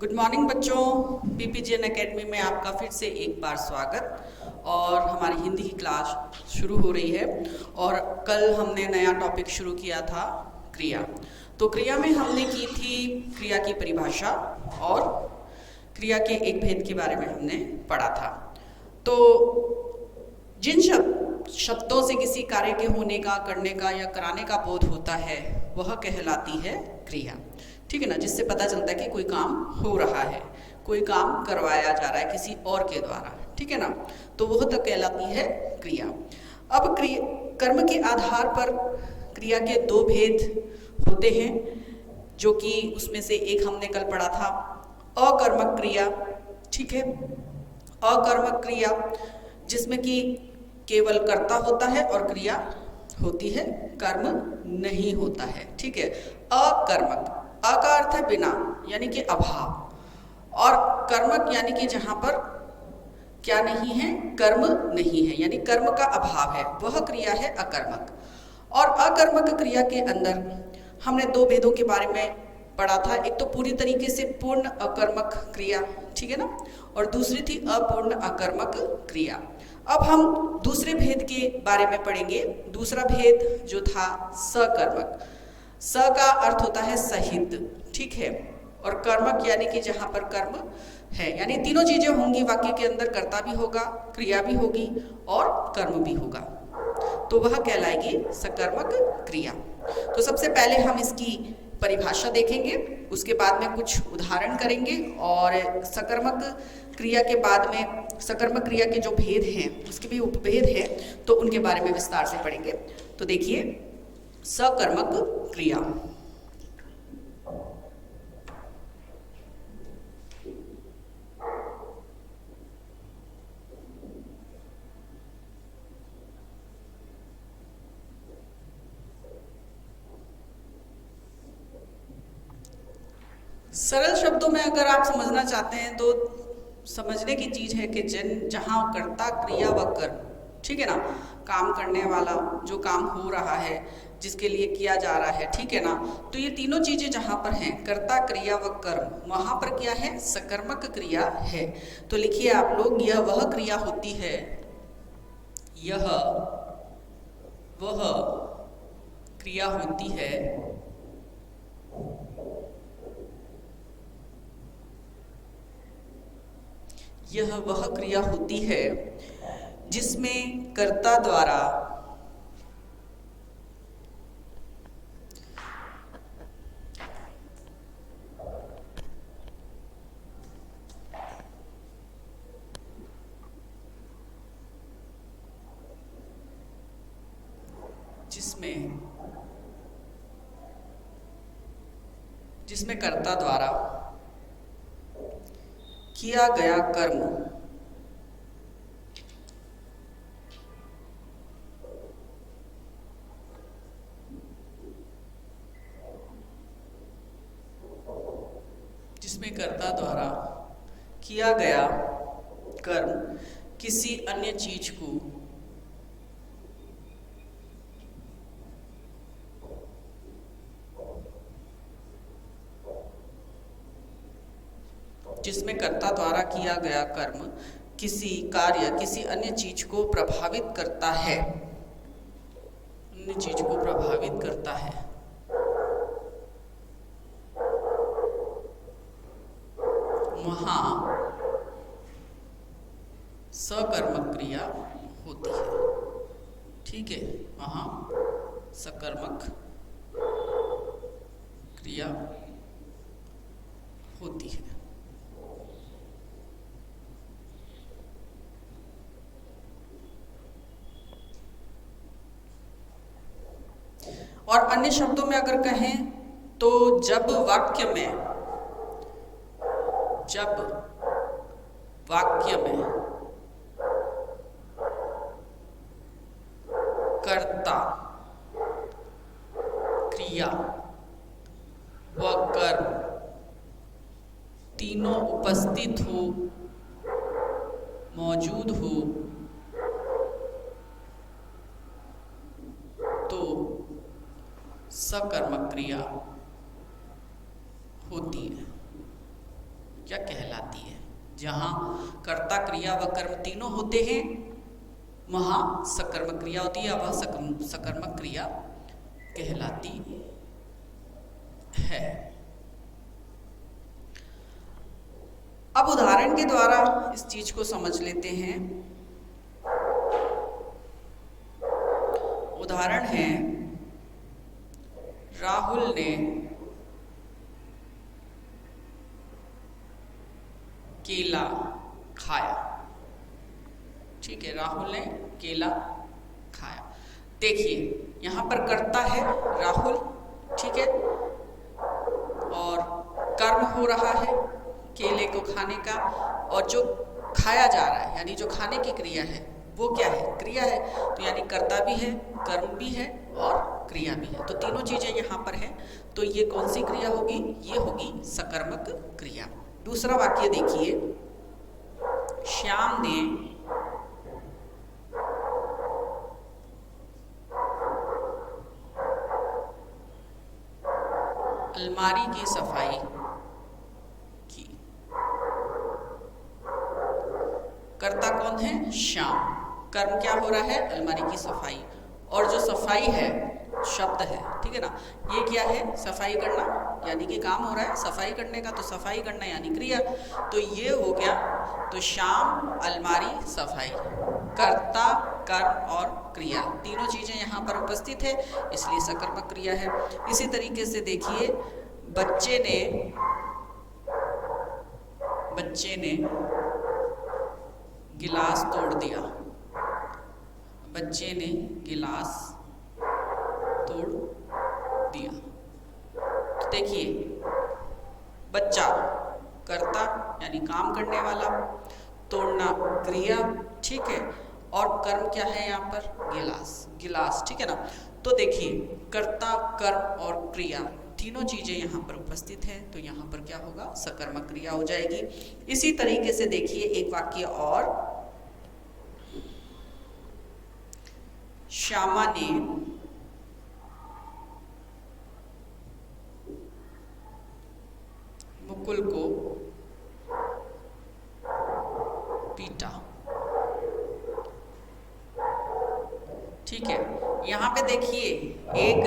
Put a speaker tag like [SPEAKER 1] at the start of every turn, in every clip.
[SPEAKER 1] Good morning बच्चों। पीपीजीएन academy में आपका फिर से एक बार स्वागत। और हमारी हिंदी की क्लास शुरू हो रही है। और कल हमने नया टॉपिक शुरू किया था, क्रिया। तो क्रिया में हमने की थी क्रिया की परिभाषा और क्रिया के एक भेद के बारे में हमने पढ़ा था। तो जिन शब्दों से किसी कार्य के होने का, करने का या कराने का बोध होता है वह कहलाती है क्रिया। ठीक है ना, जिससे पता चलता है कि कोई काम हो रहा है, कोई काम करवाया जा रहा है किसी और के द्वारा। ठीक है ना, तो वह तक कहलाती है क्रिया। अब कर्म के आधार पर क्रिया के दो भेद होते हैं, जो कि उसमें से एक हमने कल पढ़ा था, अकर्मक क्रिया। ठीक है, अकर्मक क्रिया जिसमें कि केवल कर्ता होता है और क्रिया होती है, कर्म नहीं होता है। ठीक है, अकर्मक, अ का अर्थ है बिना, यानी कि अभाव, और कर्मक यानी कि जहाँ पर क्या नहीं है, कर्म नहीं है, यानी कर्म का अभाव है, वह क्रिया है अकर्मक। और अकर्मक क्रिया के अंदर हमने दो भेदों के बारे में पढ़ा था। एक तो पूरी तरीके से पूर्ण अकर्मक क्रिया, ठीक है ना, और दूसरी थी अपूर्ण अकर्मक क्रिया। अब हम दूसरे भेद के बारे में पढ़ेंगे। दूसरा भेद जो था सकर्मक, स का अर्थ होता है सहित, ठीक है, और कर्मक यानी कि जहाँ पर कर्म है, यानी तीनों चीजें होंगी वाक्य के अंदर, कर्ता भी होगा, क्रिया भी होगी और कर्म भी होगा, तो वह कहलाएगी सकर्मक क्रिया। तो सबसे पहले हम इसकी परिभाषा देखेंगे, उसके बाद में कुछ उदाहरण करेंगे, और सकर्मक क्रिया के बाद में सकर्मक क्रिया के जो भेद हैं उसके भी उपभेद हैं, तो उनके बारे में विस्तार से पढ़ेंगे। तो देखिए, सकर्मक क्रिया। सरल शब्दों में अगर आप समझना चाहते हैं तो समझने की चीज है कि जहाँ कर्ता, क्रिया व कर्म, ठीक है ना, काम करने वाला, जो काम हो रहा है, जिसके लिए किया जा रहा है, ठीक है ना, तो ये तीनों चीजें जहाँ पर हैं, कर्ता, क्रिया व कर्म, वहां पर क्या है, सकर्मक क्रिया है। तो लिखिए आप लोग, यह वह क्रिया होती है, यह वह क्रिया होती है यह वह क्रिया होती है जिसमें कर्ता द्वारा जिसमें कर्ता द्वारा किया गया कर्म जिसमें कर्ता द्वारा किया गया कर्म किसी अन्य चीज को जिसमें कर्ता द्वारा किया गया कर्म किसी कार्य, किसी अन्य चीज को प्रभावित करता है, अन्य चीज को प्रभावित करता है, वहां सकर्मक क्रिया होती है। ठीक है, वहां सकर्मक क्रिया होती है। और अन्य शब्दों में अगर कहें तो जब वाक्य में कर्ता, क्रिया व कर्म तीनों उपस्थित हो, मौजूद हो, तो सकर्मक क्रिया होती है। क्या कहलाती है। जहाँ कर्ता क्रिया व कर्म तीनों होते हैं वहाँ सकर्मक क्रिया होती है, वह सकर्मक क्रिया कहलाती है। अब उदाहरण के द्वारा इस चीज को समझ लेते हैं। उदाहरण है, राहुल ने केला खाया। ठीक है, राहुल ने केला खाया। देखिए यहाँ पर कर्ता है राहुल, ठीक है, और कर्म हो रहा है केले को खाने का, और जो खाया जा रहा है यानी जो खाने की क्रिया है वो क्या है, क्रिया है। तो यानी कर्ता भी है, कर्म भी है और क्रिया भी है, तो तीनों चीजें यहाँ पर हैं। तो ये कौन सी क्रिया होगी, ये होगी सकर्मक क्रिया। दूसरा वाक्य देखिए, श्याम ने अलमारी की सफाई की। कर्ता कौन है, श्याम। कर्म क्या हो रहा है, अलमारी की सफाई, और जो सफाई है शब्द है, ठीक है ना। ये क्या है, सफाई करना, यानी कि काम हो रहा है सफाई करने का, तो सफाई करना यानी क्रिया। तो ये हो गया, तो श्याम अलमारी सफाई, कर्ता कर्म और क्रिया तीनों चीजें यहाँ पर उपस्थित है, इसलिए सकर्मक क्रिया है। इसी तरीके से देखिए, बच्चे ने गिलास तोड़ दिया। बच्चे ने गिलास तोड़ दिया। तो देखिए, बच्चा कर्ता यानी काम करने वाला, तोड़ना क्रिया, ठीक है, और कर्म क्या है यहाँ पर, गिलास, ठीक है ना। तो देखिए, कर्ता कर्म और क्रिया तीनों चीजें यहाँ पर उपस्थित है, तो यहाँ पर क्या होगा, सकर्मक क्रिया हो जाएगी। इसी तरीके से देखिए एक वाक्य और, श्यामा ने मुकुल को पीटा। ठीक है, यहाँ पे देखिए एक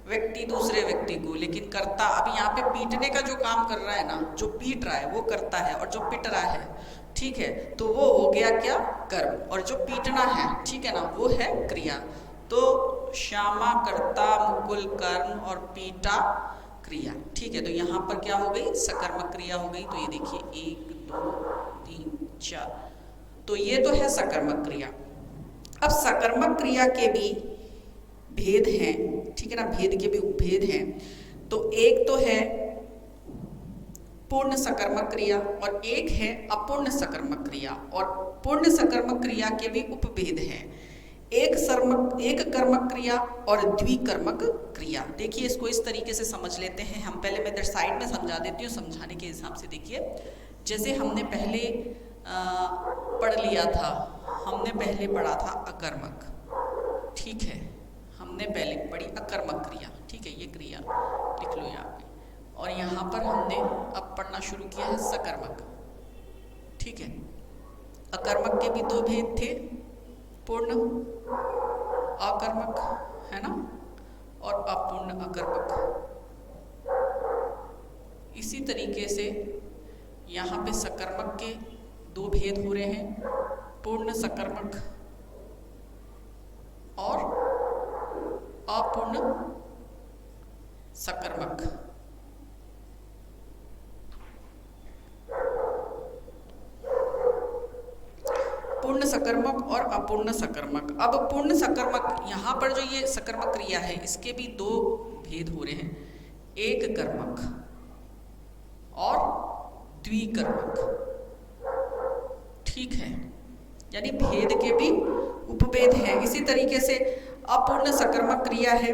[SPEAKER 1] व्यक्ति दूसरे व्यक्ति को, लेकिन कर्ता अभी यहाँ पे पीटने का जो काम कर रहा है ना, जो पीट रहा है वो करता है, और जो पिट रहा है, ठीक है, तो वो हो गया क्या, कर्म, और जो पीटना है, ठीक है ना, वो है क्रिया। तो श्यामा कर्ता, मुकुल कर्म और पीटा क्रिया। ठीक है, तो यहाँ पर क्या हो गई, सकर्मक क्रिया हो गई। तो ये देखिए 1 2 3 4, तो ये तो है सकर्मक क्रिया। अब सकर्मक क्रिया के भी भेद हैं, ठीक है ना, भेद के भी उपभेद हैं। तो एक तो है पूर्ण सकर्मक क्रिया और एक है अपूर्ण सकर्मक क्रिया, और पूर्ण सकर्मक क्रिया के भी उपभेद हैं, एक कर्मक क्रिया और द्विकर्मक क्रिया। देखिए इसको इस तरीके से समझ लेते हैं हम। पहले मैं इधर साइड में समझा देती हूँ, समझाने के हिसाब से देखिए। जैसे हमने पहले पढ़ लिया था, हमने पहले पढ़ा था अकर्मक, ठीक है, हमने पहले पढ़ी अकर्मक क्रिया, ठीक है, ये क्रिया लिख लो यहाँ पे। और यहाँ पर हमने अब पढ़ना शुरू किया है सकर्मक, ठीक है। अकर्मक के भी 2 भेद थे, पूर्ण अकर्मक, है ना, और अपूर्ण अकर्मक। इसी तरीके से यहाँ पे सकर्मक के 2 भेद हो रहे हैं, पूर्ण सकर्मक और अपूर्ण सकर्मक। पूर्ण सकर्मक और अपूर्ण सकर्मक। अब पूर्ण सकर्मक, यहाँ पर जो ये सकर्मक क्रिया है, इसके भी 2 भेद हो रहे हैं, एक कर्मक और द्विकर्मक, ठीक है, यानी भेद के भी उपभेद हैं। इसी तरीके से अपूर्ण सकर्मक क्रिया है,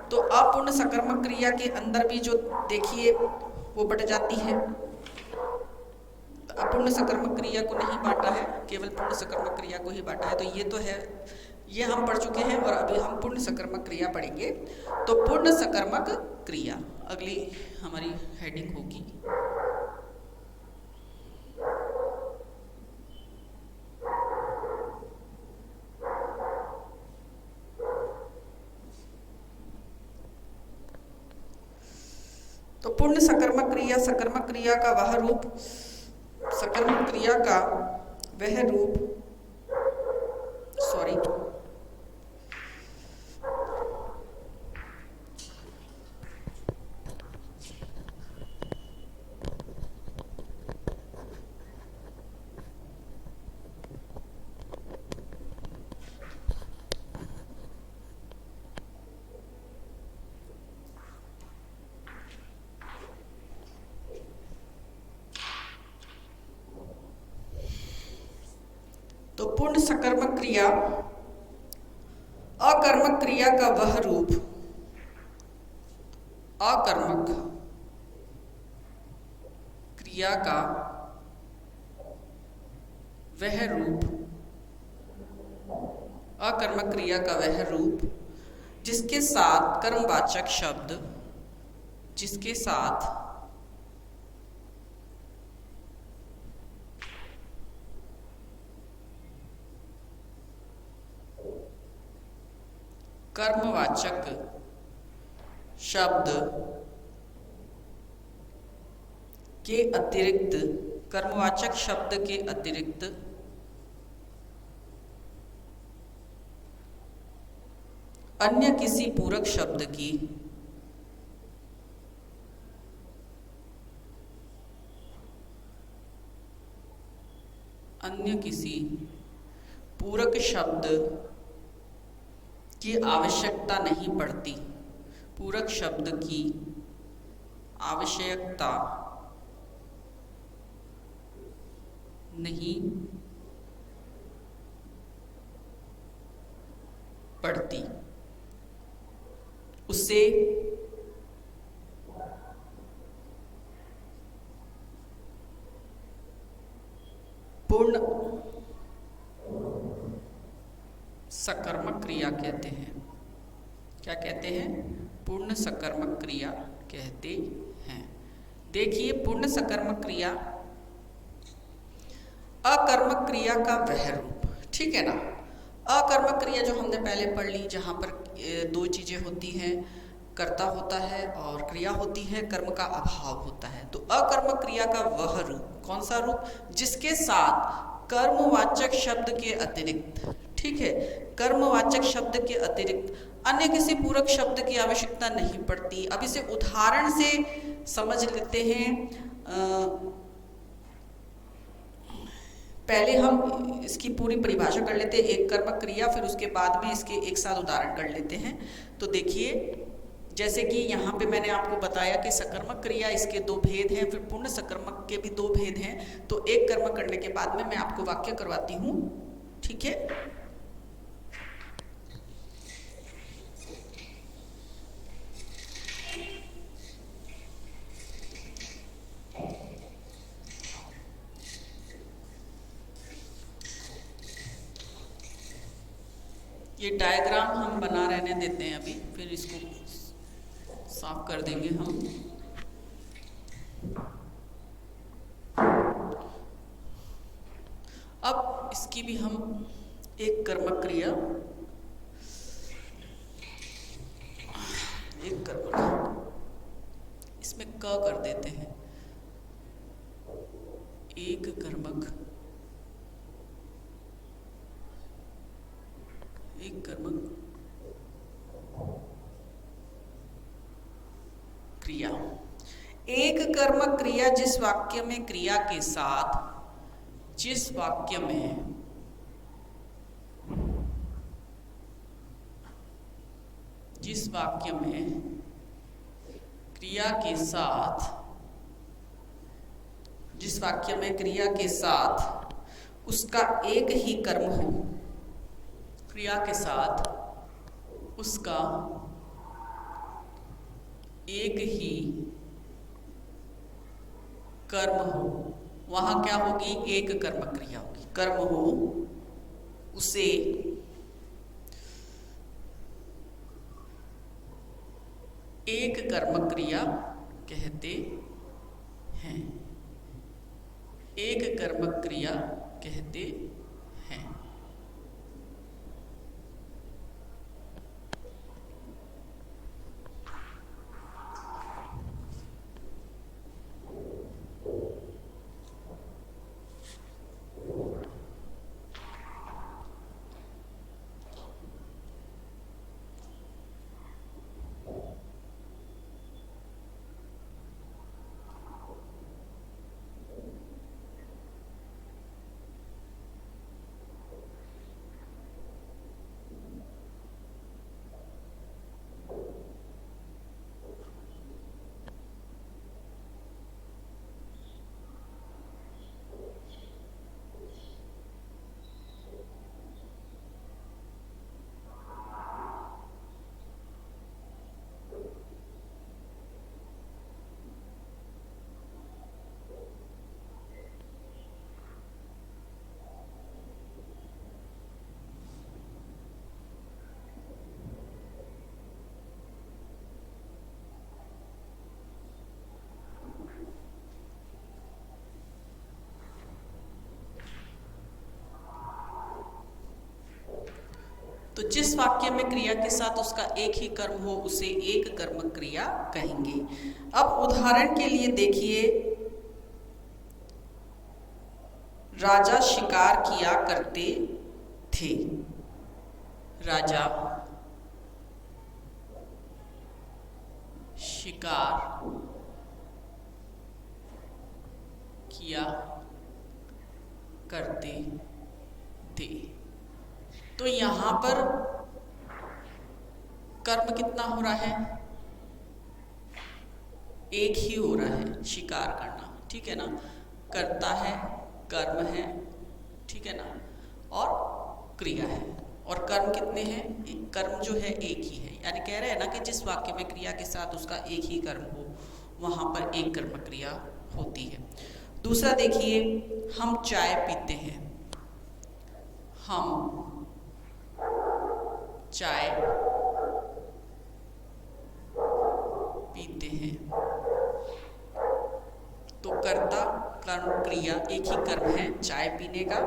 [SPEAKER 1] तो अपूर्ण सकर्मक क्रिया के अंदर भी जो देखिए वो बट जाती है। अपूर्ण सकर्मक क्रिया को नहीं बांटा है, केवल पूर्ण सकर्मक क्रिया को ही बांटा है। तो ये तो है, ये हम पढ़ चुके हैं, और अभी हम पूर्ण सकर्मक क्रिया पढ़ेंगे। तो पूर्ण सकर्मक क्रिया अगली हमारी हेडिंग होगी। तो पूर्ण सकर्मक क्रिया का वह रूप, सकर्मक क्रिया का वह रूप, सॉरी, तो पूर्ण सकर्मक क्रिया अकर्मक क्रिया का वह रूप, अकर्मक क्रिया का वह रूप, अकर्मक क्रिया का वह रूप जिसके साथ कर्मवाचक शब्द, जिसके साथ कर्मवाचक शब्द के अतिरिक्त, कर्मवाचक शब्द के अतिरिक्त अन्य किसी पूरक शब्द की, अन्य किसी पूरक शब्द की आवश्यकता नहीं पड़ती, पूरक शब्द की आवश्यकता नहीं पड़ती, उससे पूर्ण सकर्मक क्रिया कहते हैं। क्या कहते हैं? पूर्ण सकर्मक क्रिया कहते हैं। देखिए, पूर्ण सकर्मक क्रिया अकर्मक क्रिया का वह रूप, ठीक है ना। अकर्मक क्रिया जो हमने पहले पढ़ ली, जहाँ पर दो चीजें होती हैं, कर्ता होता है और क्रिया होती है, कर्म का अभाव होता है। तो अकर्मक क्रिया का वह रूप, कौन सा रूप? जिसके साथ कर्मवाचक शब्द के अतिरिक्त, ठीक है, कर्मवाचक शब्द के अतिरिक्त अन्य किसी पूरक शब्द की आवश्यकता नहीं पड़ती। अब इसे उदाहरण से समझ लेते हैं। पहले हम इसकी पूरी परिभाषा कर लेते हैं, एक कर्मक क्रिया, फिर उसके बाद में इसके एक साथ उदाहरण कर लेते हैं। तो देखिए, जैसे कि यहाँ पे मैंने आपको बताया कि सकर्मक क्रिया, इसके दो भेद हैं, फिर पूर्ण सकर्मक के भी दो भेद हैं। तो एक कर्म करने के बाद में मैं आपको वाक्य करवाती हूँ, ठीक है। ये डायग्राम हम बना रहने देते हैं अभी, फिर इसको साफ कर देंगे हम। अब इसकी भी हम एक कर्मक क्रिया, एक कर्मक, इसमें क कर देते हैं, एक कर्मक, एक कर्मक क्रिया। एक कर्मक क्रिया जिस वाक्य में क्रिया के साथ, जिस वाक्य में क्रिया के साथ, जिस वाक्य में क्रिया के साथ उसका एक ही कर्म हो, क्रिया के साथ उसका एक ही कर्म हो, वहां क्या होगी? एक कर्मक क्रिया होगी। कर्म हो, उसे एक कर्मक क्रिया कहते हैं, एक कर्मक क्रिया कहते हैं। तो जिस वाक्य में क्रिया के साथ उसका एक ही कर्म हो उसे एक कर्मक क्रिया कहेंगे। अब उदाहरण के लिए देखिए, राजा शिकार किया करते थे। राजा शिकार किया करते थे। तो यहां पर कर्म कितना हो रहा है? एक ही हो रहा है, शिकार करना, ठीक है ना। करता है, कर्म है, ठीक है ना, और क्रिया है। और कर्म कितने हैं? कर्म जो है एक ही है, यानी कह रहे हैं ना कि जिस वाक्य में क्रिया के साथ उसका एक ही कर्म हो वहां पर एक कर्म क्रिया होती है। दूसरा देखिए, हम चाय पीते हैं। हम चाय पीते हैं। तो कर्ता कर्म क्रिया एक ही कर्म है चाय पीने का।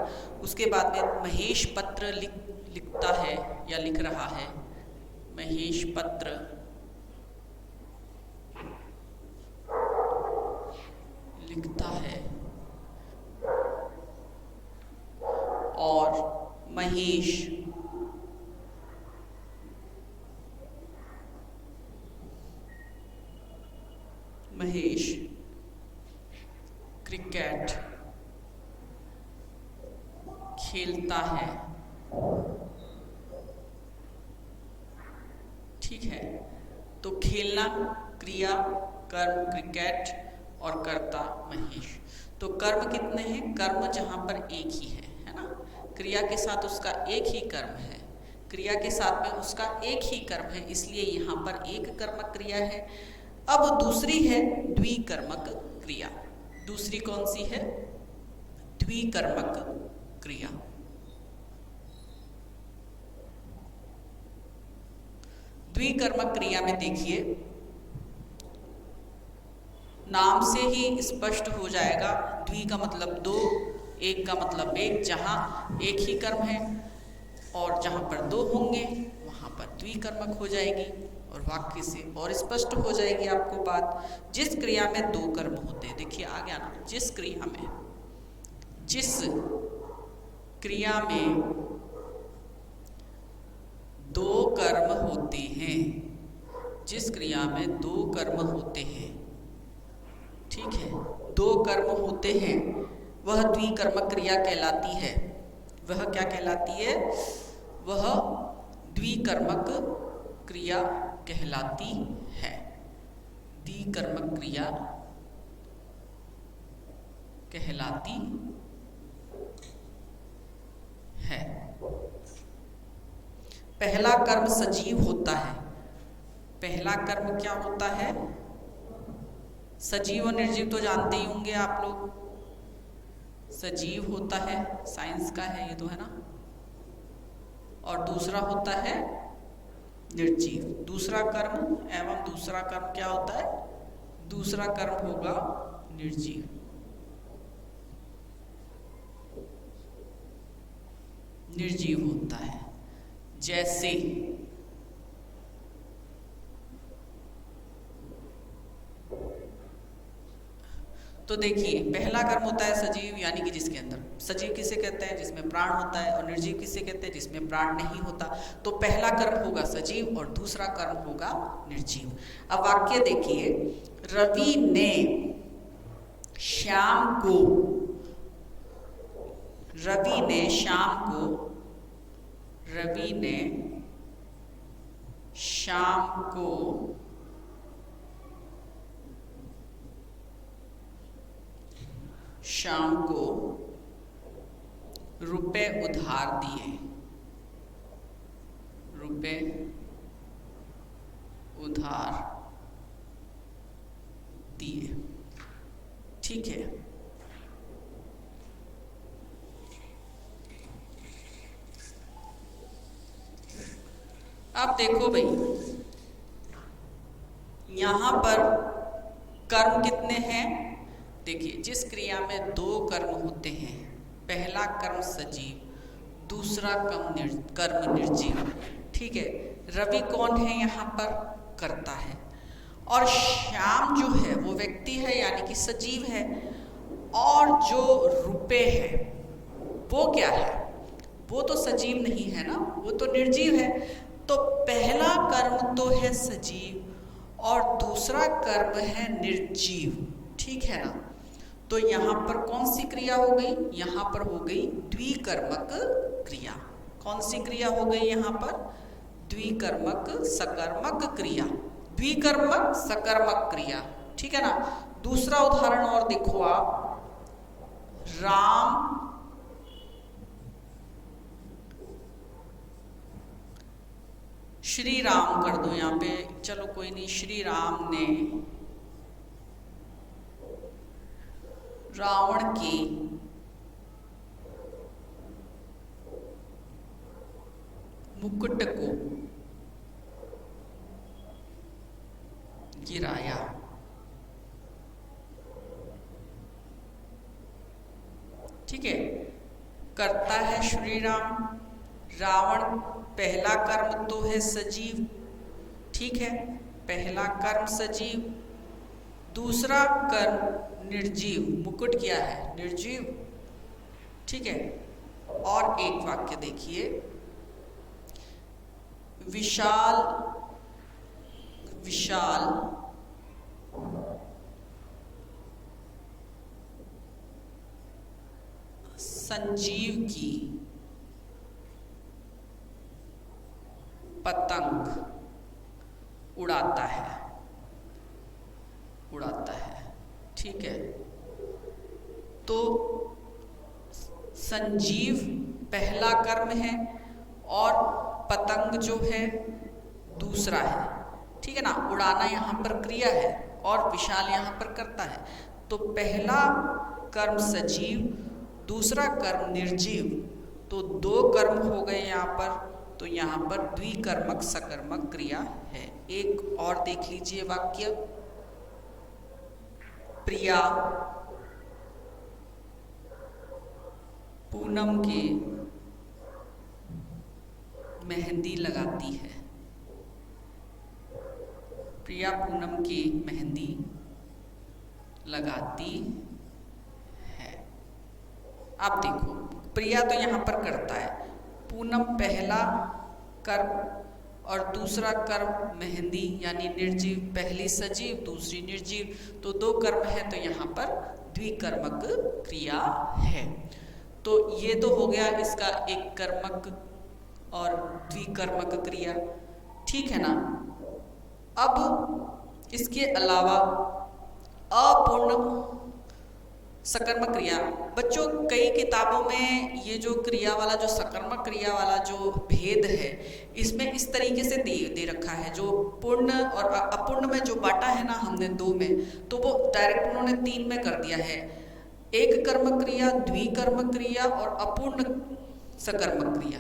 [SPEAKER 1] उसके बाद में महेश पत्र लिखता है या लिख रहा है। महेश पत्र लिखता है और महेश क्रिकेट खेलता है, ठीक है। तो खेलना क्रिया, कर्म क्रिकेट और कर्ता महेश। तो कर्म कितने हैं? कर्म जहां पर एक ही है ना। क्रिया के साथ उसका एक ही कर्म है, क्रिया के साथ में उसका एक ही कर्म है, इसलिए यहाँ पर एक कर्मक क्रिया है। अब दूसरी है द्विकर्मक क्रिया। दूसरी कौन सी है? द्विकर्मक क्रिया। द्विकर्मक क्रिया में देखिए, नाम से ही स्पष्ट हो जाएगा। द्वि का मतलब दो, एक का मतलब एक। जहां एक ही कर्म है और जहां पर दो होंगे वहां पर द्विकर्मक हो जाएगी और वाक्य से और स्पष्ट हो जाएगी आपको बात। जिस क्रिया में दो कर्म होते हैं, देखिए आ गया ना, जिस क्रिया में दो कर्म होते हैं, जिस क्रिया में दो कर्म होते हैं, ठीक है, दो कर्म होते हैं, वह द्विकर्मक क्रिया कहलाती है। वह क्या कहलाती है? वह द्विकर्मक क्रिया कहलाती है। द्विकर्मक क्रिया कहलाती है। पहला कर्म सजीव होता है। पहला कर्म क्या होता है? सजीव और निर्जीव तो जानते ही होंगे आप लोग। सजीव होता है, साइंस का है ये तो, है ना। और दूसरा होता है निर्जीव। दूसरा कर्म एवं दूसरा कर्म क्या होता है? दूसरा कर्म होगा निर्जीव। निर्जीव होता है। जैसे तो देखिए, पहला कर्म होता है सजीव, यानी कि जिसके अंदर, सजीव किसे कहते हैं? जिसमें प्राण होता है। और निर्जीव किसे कहते हैं? जिसमें प्राण नहीं होता। तो पहला कर्म होगा सजीव और दूसरा कर्म होगा निर्जीव। अब वाक्य देखिए, रवि ने शाम को शाम को रुपए उधार दिए, ठीक है। अब देखो भाई, यहां पर कर्म कितने हैं? देखिए, जिस क्रिया में दो कर्म होते हैं, पहला कर्म सजीव, दूसरा कर्म निर्जीव। ठीक है, रवि कौन है यहाँ पर? कर्ता है। और श्याम जो है वो व्यक्ति है यानी कि सजीव है। और जो रुपए है वो क्या है? वो तो सजीव नहीं है ना, वो तो निर्जीव है। तो पहला कर्म तो है सजीव और दूसरा कर्म है निर्जीव। ठीक है ना। तो यहाँ पर कौन सी क्रिया हो गई? यहाँ पर हो गई द्विकर्मक क्रिया। कौन सी क्रिया हो गई यहाँ पर? द्विकर्मक सकर्मक क्रिया। द्विकर्मक सकर्मक क्रिया। ठीक है ना। दूसरा उदाहरण और देखो आप, राम श्री राम कर दो यहाँ पे, चलो कोई नहीं, श्री राम ने रावण के मुकुट को गिराया। ठीक है, करता है श्री राम, रावण पहला कर्म तो है सजीव। ठीक है, पहला कर्म सजीव, दूसरा कर्म निर्जीव। मुकुट क्या है? निर्जीव। ठीक है। और एक वाक्य देखिए, विशाल विशाल संजीव की पतंग उड़ाता है, उड़ाता है। ठीक है, तो संजीव पहला कर्म है और पतंग जो है दूसरा है। ठीक है ना। उड़ाना यहाँ पर क्रिया है और विशाल यहाँ पर करता है। तो पहला कर्म सजीव, दूसरा कर्म निर्जीव, तो दो कर्म हो गए यहाँ पर। तो यहाँ पर द्विकर्मक सकर्मक क्रिया है। एक और देख लीजिए वाक्य, प्रिया पूनम के मेहंदी लगाती है। प्रिया पूनम की मेहंदी लगाती है। आप देखो, प्रिया तो यहाँ पर करता है, पूनम पहला कर्म और दूसरा कर्म मेहंदी यानी निर्जीव, पहली सजीव दूसरी निर्जीव, तो दो कर्म है। तो यहाँ पर द्विकर्मक क्रिया है। तो ये तो हो गया इसका एक कर्मक और द्विकर्मक क्रिया। ठीक है ना। अब इसके अलावा अपूर्ण सकर्मक क्रिया, बच्चों कई किताबों में ये जो क्रिया वाला, जो सकर्मक क्रिया वाला जो भेद है, इसमें इस तरीके से दे रखा है। जो पूर्ण और अपूर्ण में जो बांटा है ना हमने दो में, तो वो डायरेक्ट उन्होंने तीन में कर दिया है। एक कर्मक क्रिया, द्विकर्मक क्रिया और अपूर्ण सकर्मक क्रिया।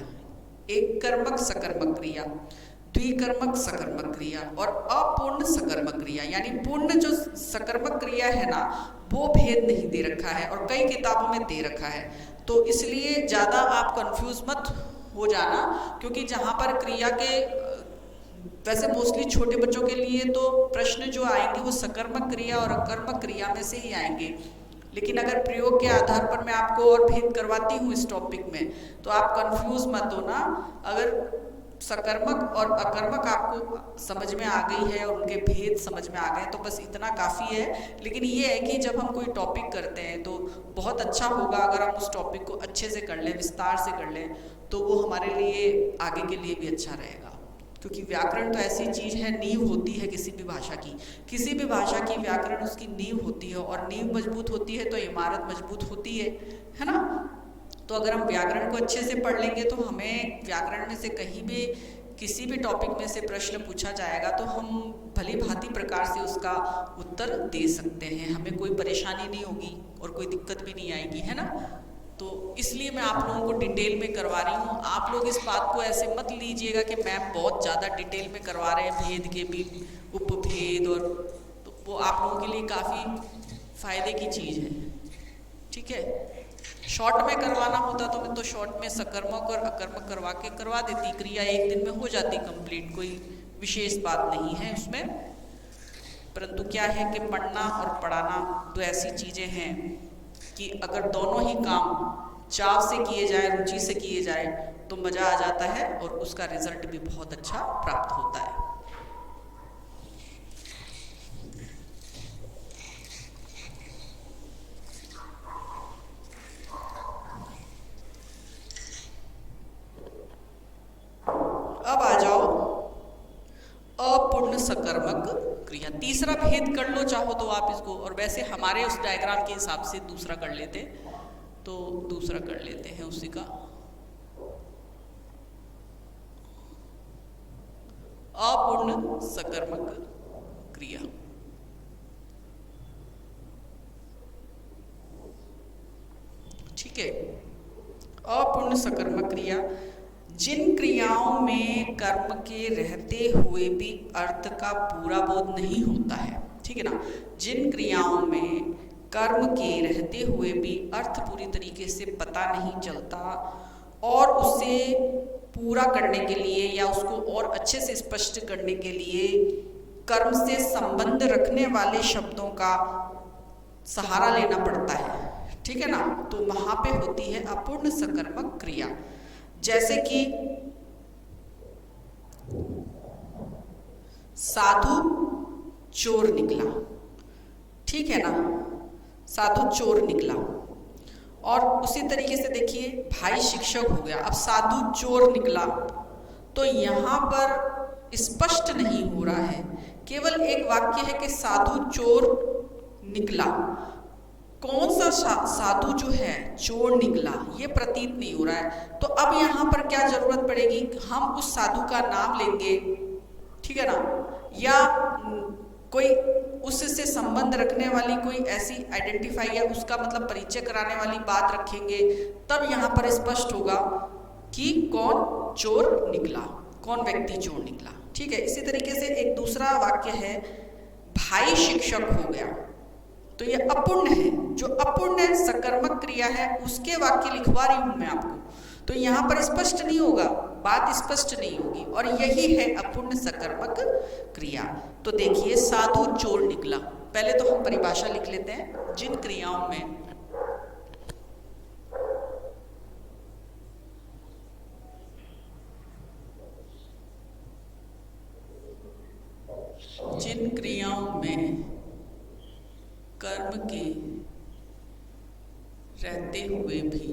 [SPEAKER 1] एक कर्मक सकर्मक क्रिया, द्विकर्मक सकर्मक क्रिया और अपूर्ण सकर्मक क्रिया। यानी पूर्ण जो सकर्मक क्रिया है ना, वो भेद नहीं दे रखा है और कई किताबों में दे रखा है। तो इसलिए ज़्यादा आप कंफ्यूज मत हो जाना, क्योंकि जहाँ पर क्रिया के वैसे मोस्टली छोटे बच्चों के लिए तो प्रश्न जो आएंगे वो सकर्मक क्रिया और अकर्मक क्रिया में से ही आएंगे। लेकिन अगर प्रयोग के आधार पर मैं आपको और भेद करवाती हूँ इस टॉपिक में, तो आप कंफ्यूज मत होना। अगर सकर्मक और अकर्मक आपको समझ में आ गई है और उनके भेद समझ में आ गए तो बस इतना काफ़ी है। लेकिन ये है कि जब हम कोई टॉपिक करते हैं तो बहुत अच्छा होगा अगर हम उस टॉपिक को अच्छे से कर लें, विस्तार से कर लें, तो वो हमारे लिए आगे के लिए भी अच्छा रहेगा। क्योंकि व्याकरण तो ऐसी चीज़ है, नींव होती है किसी भी भाषा की। किसी भी भाषा की व्याकरण उसकी नींव होती है, और नींव मजबूत होती है तो इमारत मजबूत होती है ना। तो अगर हम व्याकरण को अच्छे से पढ़ लेंगे तो हमें व्याकरण में से कहीं भी किसी भी टॉपिक में से प्रश्न पूछा जाएगा तो हम भली भांति प्रकार से उसका उत्तर दे सकते हैं। हमें कोई परेशानी नहीं होगी और कोई दिक्कत भी नहीं आएगी, है ना। तो इसलिए मैं आप लोगों को डिटेल में करवा रही हूँ। आप लोग इस बात को ऐसे मत लीजिएगा कि मैम बहुत ज़्यादा डिटेल में करवा रहे हैं, भेद के भी उपभेद, और तो वो आप लोगों के लिए काफ़ी फ़ायदे की चीज़ है। ठीक है। शॉर्ट में करवाना होता तो मैं तो शॉर्ट में सकर्मक और अकर्मक करवा देती, क्रिया एक दिन में हो जाती कंप्लीट, कोई विशेष बात नहीं है उसमें। परंतु क्या है कि पढ़ना और पढ़ाना दो ऐसी चीज़ें हैं कि अगर दोनों ही काम चाव से किए जाए, रुचि से किए जाए तो मज़ा आ जाता है और उसका रिजल्ट भी बहुत अच्छा प्राप्त होता है। अब आ जाओ अपूर्ण सकर्मक क्रिया। तीसरा भेद कर लो चाहो तो आप इसको, और वैसे हमारे उस डायग्राम के हिसाब से दूसरा कर लेते, तो दूसरा कर लेते हैं उसी का। अपूर्ण सकर्मक क्रिया। ठीक है, अपूर्ण सकर्मक क्रिया जिन क्रियाओं में कर्म के रहते हुए भी अर्थ का पूरा बोध नहीं होता है। ठीक है ना, जिन क्रियाओं में कर्म के रहते हुए भी अर्थ पूरी तरीके से पता नहीं चलता और उसे पूरा करने के लिए या उसको और अच्छे से स्पष्ट करने के लिए कर्म से संबंध रखने वाले शब्दों का सहारा लेना पड़ता है। ठीक है ना, तो वहां पे होती है अपूर्ण सकर्मक क्रिया। जैसे कि साधु चोर निकला, ठीक है ना, साधु चोर निकला। और उसी तरीके से देखिए भाई शिक्षक हो गया। अब साधु चोर निकला तो यहाँ पर स्पष्ट नहीं हो रहा है, केवल एक वाक्य है कि साधु चोर निकला। कौन सा साधु जो है चोर निकला ये प्रतीत नहीं हो रहा है। तो अब यहाँ पर क्या जरूरत पड़ेगी, हम उस साधु का नाम लेंगे, ठीक है ना, या कोई उससे संबंध रखने वाली कोई ऐसी आइडेंटिफाई या उसका मतलब परिचय कराने वाली बात रखेंगे, तब यहाँ पर स्पष्ट होगा कि कौन चोर निकला, कौन व्यक्ति चोर निकला। ठीक है, इसी तरीके से एक दूसरा वाक्य है भाई शिक्षक हो गया, तो ये अपूर्ण है। जो अपूर्ण सकर्मक क्रिया है उसके वाक्य लिखवा रही हूं मैं आपको, तो यहाँ पर स्पष्ट नहीं होगा, बात स्पष्ट नहीं होगी, और यही है अपूर्ण सकर्मक क्रिया। तो देखिए साधु चोर निकला, पहले तो हम परिभाषा लिख लेते हैं। जिन क्रियाओं में कर्म के रहते हुए भी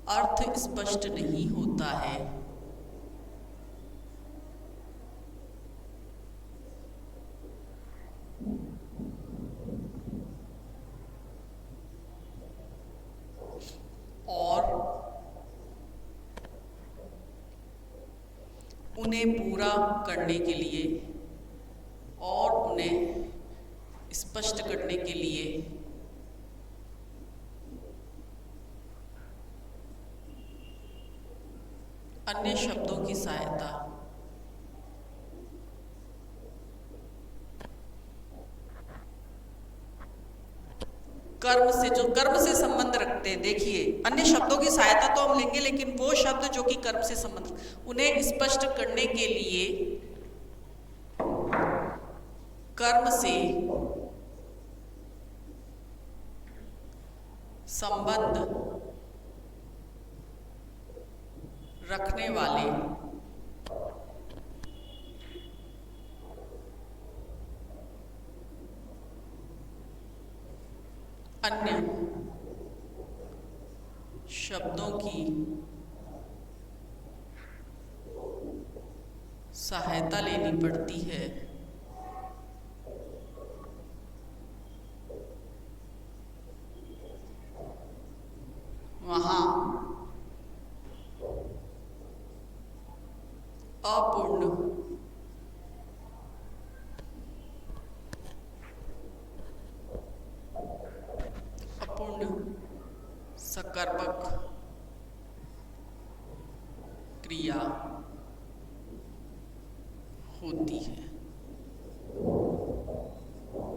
[SPEAKER 1] अर्थ स्पष्ट नहीं होता है, और उन्हें पूरा करने के लिए और उन्हें स्पष्ट करने के लिए अन्य शब्दों की सहायता कर्म से संबंध रखते हैं। देखिए अन्य शब्दों की सहायता तो हम लेंगे, लेकिन वो शब्द जो कि कर्म से संबंध, उन्हें स्पष्ट करने के लिए कर्म से संबंध रखने वाले अन्य शब्दों की सहायता लेनी पड़ती है। वहां अपूर्ण सकर्मक क्रिया होती है।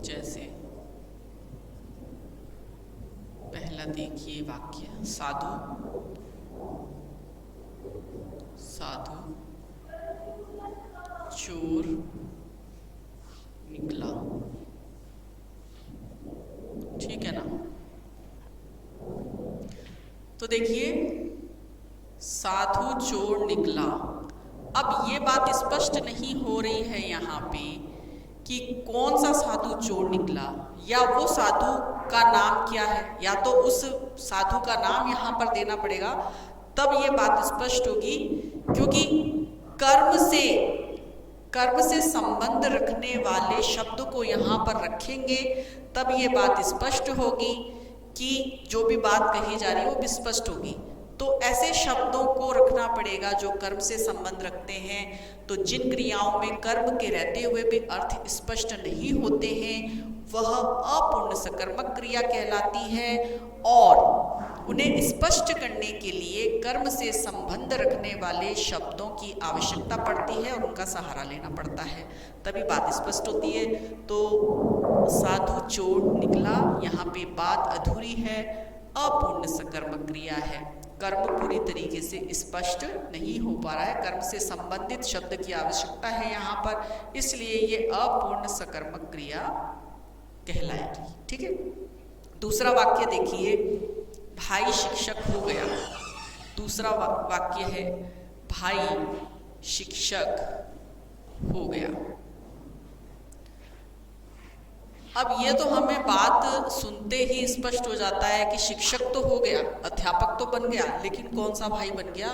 [SPEAKER 1] जैसे पहला देखिए वाक्य, साधु चोर निकला। ठीक है ना। तो देखिए, साधु चोर निकला। अब ये बात स्पष्ट नहीं हो रही है यहाँ पे कि कौन सा साधु चोर निकला, या वो साधु का नाम क्या है, या तो उस साधु का नाम यहाँ पर देना पड़ेगा, तब ये बात स्पष्ट होगी। क्योंकि कर्म से संबंध रखने वाले शब्द को यहाँ पर रखेंगे, तब ये बात स्पष्ट होगी कि जो भी बात कही जा रही है वो भी स्पष्ट होगी। तो ऐसे शब्दों को रखना पड़ेगा जो कर्म से संबंध रखते हैं। तो जिन क्रियाओं में कर्म के रहते हुए भी अर्थ स्पष्ट नहीं होते हैं, वह अपूर्ण सकर्मक क्रिया कहलाती है, और उन्हें स्पष्ट करने के लिए कर्म से संबंध रखने वाले शब्दों की आवश्यकता पड़ती है और उनका सहारा लेना पड़ता है, तभी बात स्पष्ट होती है। तो साधु चोर निकला, यहाँ पे बात अधूरी है, अपूर्ण सकर्मक क्रिया है, कर्म पूरी तरीके से स्पष्ट नहीं हो पा रहा है, कर्म से संबंधित शब्द की आवश्यकता है यहाँ पर, इसलिए ये अपूर्ण सकर्मक क्रिया कहलाएगी। ठीक है। दूसरा वाक्य देखिए, भाई शिक्षक हो गया। दूसरा वाक्य है, भाई शिक्षक हो गया। अब ये तो हमें बात सुनते ही स्पष्ट हो जाता है कि शिक्षक तो हो गया, अध्यापक तो बन गया, लेकिन कौन सा भाई बन गया,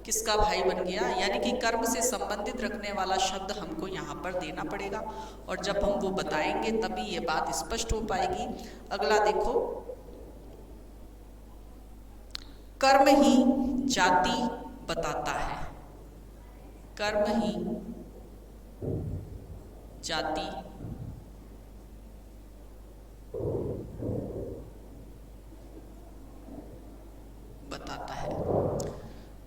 [SPEAKER 1] किसका भाई बन गया, यानी कि कर्म से संबंधित रखने वाला शब्द हमको यहाँ पर देना पड़ेगा, और जब हम वो बताएंगे तभी ये बात स्पष्ट हो पाएगी। अगला देखो, कर्म ही जाति बताता है। कर्म ही जाति बताता है।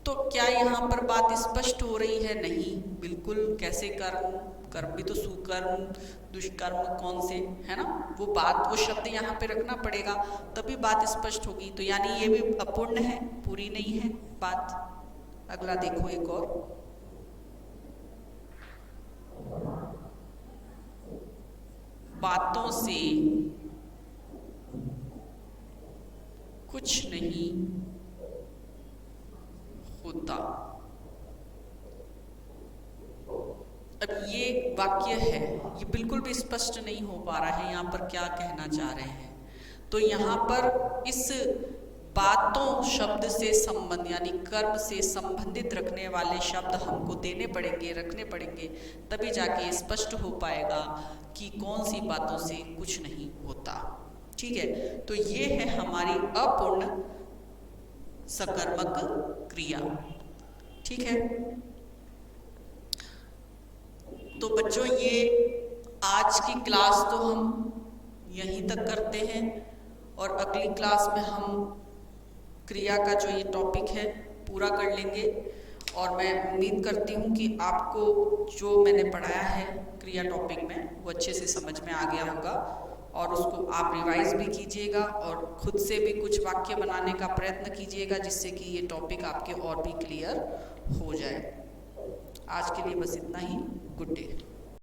[SPEAKER 1] तो क्या यहाँ पर बात स्पष्ट हो रही है? नहीं, बिल्कुल। कैसे कर्म, कर्म भी तो सुकर्म, दुष्कर्म कौन से, है ना, वो शब्द यहाँ पे रखना पड़ेगा, तभी बात स्पष्ट होगी। तो यानी ये भी अपूर्ण है, पूरी नहीं है बात। अगला देखो, एक और, बातों से कुछ नहीं होता। अब ये वाक्य है, ये बिल्कुल भी स्पष्ट नहीं हो पा रहा है यहाँ पर क्या कहना चाह रहे हैं। तो यहाँ पर इस बातों शब्द से संबंध, यानी कर्म से संबंधित रखने वाले शब्द हमको देने पड़ेंगे, रखने पड़ेंगे, तभी जाके स्पष्ट हो पाएगा कि कौन सी बातों से कुछ नहीं होता। ठीक है। तो ये है हमारी अपूर्ण सकर्मक क्रिया। ठीक है। तो बच्चों, ये आज की क्लास तो हम यहीं तक करते हैं, और अगली क्लास में हम क्रिया का जो ये टॉपिक है पूरा कर लेंगे। और मैं उम्मीद करती हूँ कि आपको जो मैंने पढ़ाया है क्रिया टॉपिक में वो अच्छे से समझ में आ गया होगा, और उसको आप रिवाइज भी कीजिएगा और खुद से भी कुछ वाक्य बनाने का प्रयत्न कीजिएगा, जिससे कि ये टॉपिक आपके और भी क्लियर हो जाए। आज के लिए बस इतना ही। Good day.